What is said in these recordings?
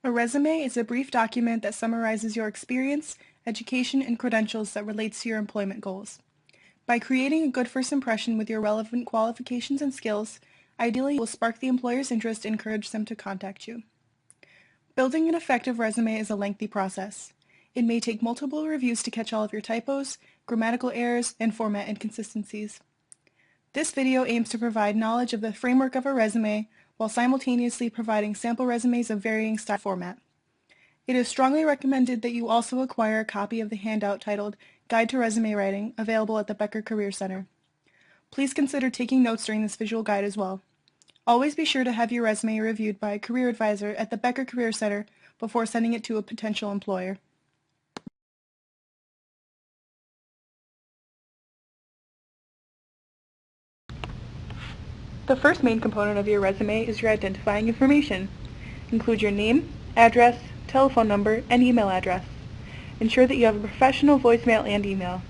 A resume is a brief document that summarizes your experience, education, and credentials that relates to your employment goals. By creating a good first impression with your relevant qualifications and skills, ideally you will spark the employer's interest and encourage them to contact you. Building an effective resume is a lengthy process. It may take multiple reviews to catch all of your typos, grammatical errors, and format inconsistencies. This video aims to provide knowledge of the framework of a resume while simultaneously providing sample resumes of varying style and format. It is strongly recommended that you also acquire a copy of the handout titled Guide to Resume Writing, available at the Becker Career Center. Please consider taking notes during this visual guide as well. Always be sure to have your resume reviewed by a career advisor at the Becker Career Center before sending it to a potential employer. The first main component of your resume is your identifying information. Include your name, address, telephone number, and email address. Ensure that you have a professional voicemail and email.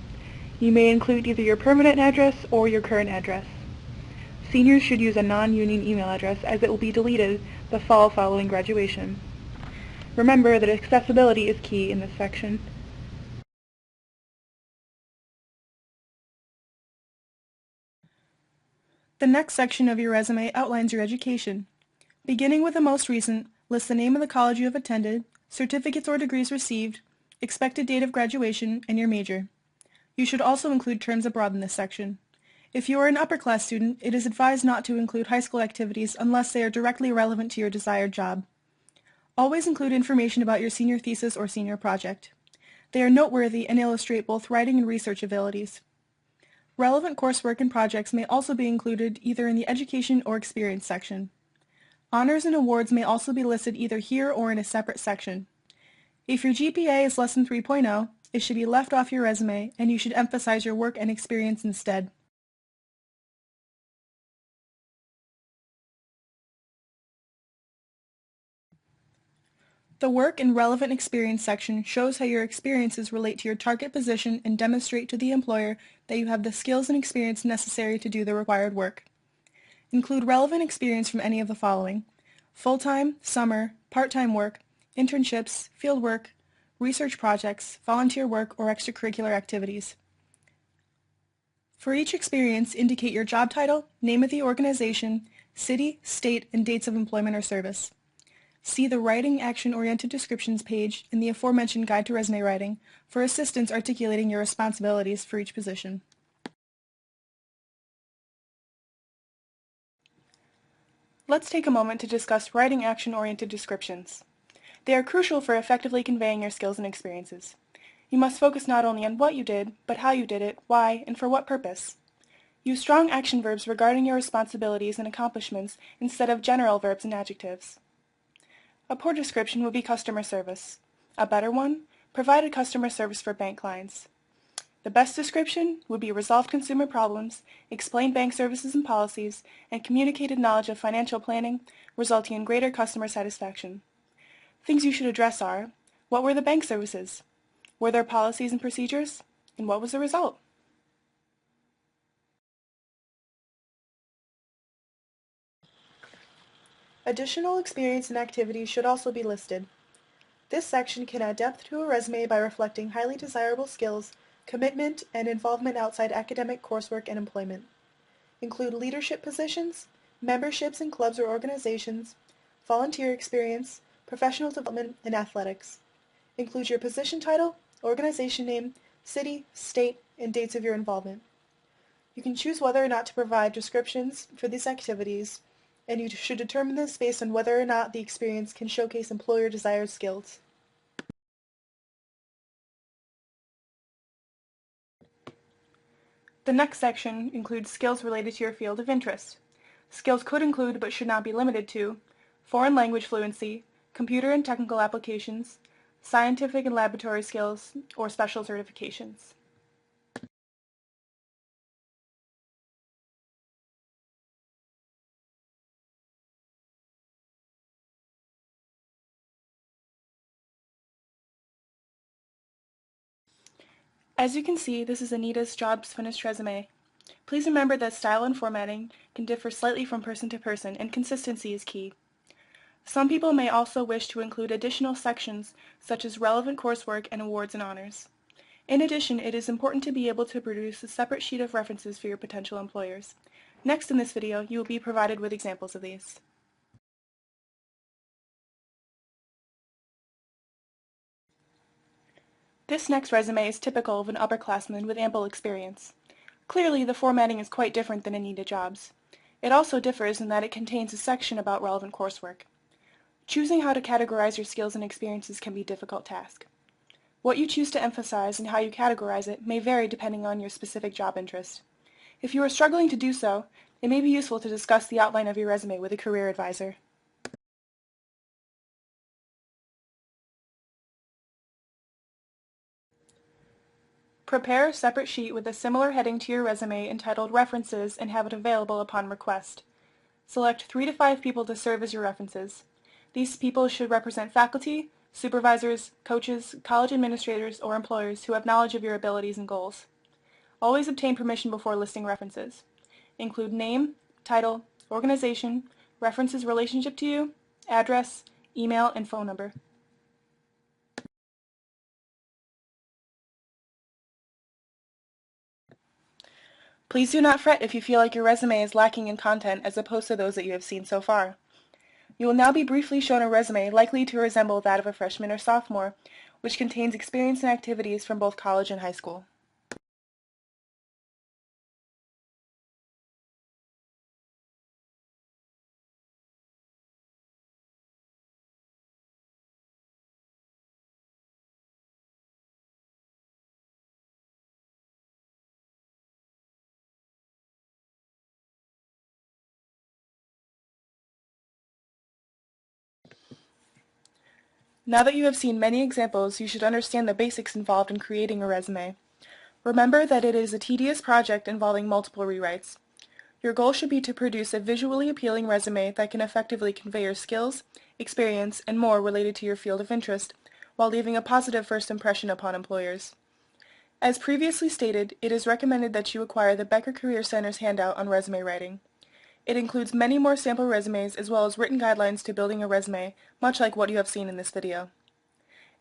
You may include either your permanent address or your current address. Seniors should use a non-union email address as it will be deleted the fall following graduation. Remember that accessibility is key in this section. The next section of your resume outlines your education. Beginning with the most recent, list the name of the college you have attended, certificates or degrees received, expected date of graduation, and your major. You should also include terms abroad in this section. If you are an upper class student, it is advised not to include high school activities unless they are directly relevant to your desired job. Always include information about your senior thesis or senior project. They are noteworthy and illustrate both writing and research abilities. Relevant coursework and projects may also be included either in the Education or Experience section. Honors and awards may also be listed either here or in a separate section. If your GPA is less than 3.0, it should be left off your resume and you should emphasize your work and experience instead. The Work and Relevant Experience section shows how your experiences relate to your target position and demonstrate to the employer that you have the skills and experience necessary to do the required work. Include relevant experience from any of the following: full-time, summer, part-time work, internships, field work, research projects, volunteer work, or extracurricular activities. For each experience, indicate your job title, name of the organization, city, state, and dates of employment or service. See the Writing Action-Oriented Descriptions page in the aforementioned Guide to Resume Writing for assistance articulating your responsibilities for each position. Let's take a moment to discuss Writing Action-Oriented Descriptions. They are crucial for effectively conveying your skills and experiences. You must focus not only on what you did, but how you did it, why, and for what purpose. Use strong action verbs regarding your responsibilities and accomplishments instead of general verbs and adjectives. A poor description would be customer service. A better one, provided customer service for bank clients. The best description would be resolved consumer problems, explained bank services and policies, and communicated knowledge of financial planning, resulting in greater customer satisfaction. Things you should address are: what were the bank services? Were there policies and procedures? And what was the result? Additional experience and activities should also be listed. This section can add depth to a resume by reflecting highly desirable skills, commitment, and involvement outside academic coursework and employment. Include leadership positions, memberships in clubs or organizations, volunteer experience, professional development, and athletics. Include your position title, organization name, city, state, and dates of your involvement. You can choose whether or not to provide descriptions for these activities, and you should determine this based on whether or not the experience can showcase employer-desired skills. The next section includes skills related to your field of interest. Skills could include, but should not be limited to, foreign language fluency, computer and technical applications, scientific and laboratory skills, or special certifications. As you can see, this is Anita's Jobs Finished resume. Please remember that style and formatting can differ slightly from person to person, and consistency is key. Some people may also wish to include additional sections such as relevant coursework and awards and honors. In addition, it is important to be able to produce a separate sheet of references for your potential employers. Next in this video, you will be provided with examples of these. This next resume is typical of an upperclassman with ample experience. Clearly, the formatting is quite different than Anita Jobs. It also differs in that it contains a section about relevant coursework. Choosing how to categorize your skills and experiences can be a difficult task. What you choose to emphasize and how you categorize it may vary depending on your specific job interest. If you are struggling to do so, it may be useful to discuss the outline of your resume with a career advisor. Prepare a separate sheet with a similar heading to your resume entitled References and have it available upon request. Select 3 to 5 people to serve as your references. These people should represent faculty, supervisors, coaches, college administrators, or employers who have knowledge of your abilities and goals. Always obtain permission before listing references. Include name, title, organization, reference's relationship to you, address, email, and phone number. Please do not fret if you feel like your resume is lacking in content as opposed to those that you have seen so far. You will now be briefly shown a resume likely to resemble that of a freshman or sophomore, which contains experience and activities from both college and high school. Now that you have seen many examples, you should understand the basics involved in creating a resume. Remember that it is a tedious project involving multiple rewrites. Your goal should be to produce a visually appealing resume that can effectively convey your skills, experience, and more related to your field of interest, while leaving a positive first impression upon employers. As previously stated, it is recommended that you acquire the Becker Career Center's handout on resume writing. It includes many more sample resumes as well as written guidelines to building a resume, much like what you have seen in this video.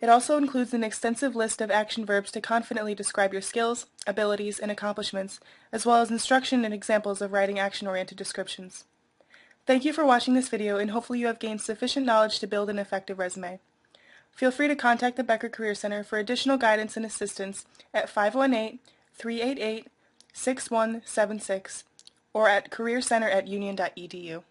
It also includes an extensive list of action verbs to confidently describe your skills, abilities, and accomplishments, as well as instruction and examples of writing action-oriented descriptions. Thank you for watching this video, and hopefully you have gained sufficient knowledge to build an effective resume. Feel free to contact the Becker Career Center for additional guidance and assistance at 518-388-6176 or at careercenter@union.edu.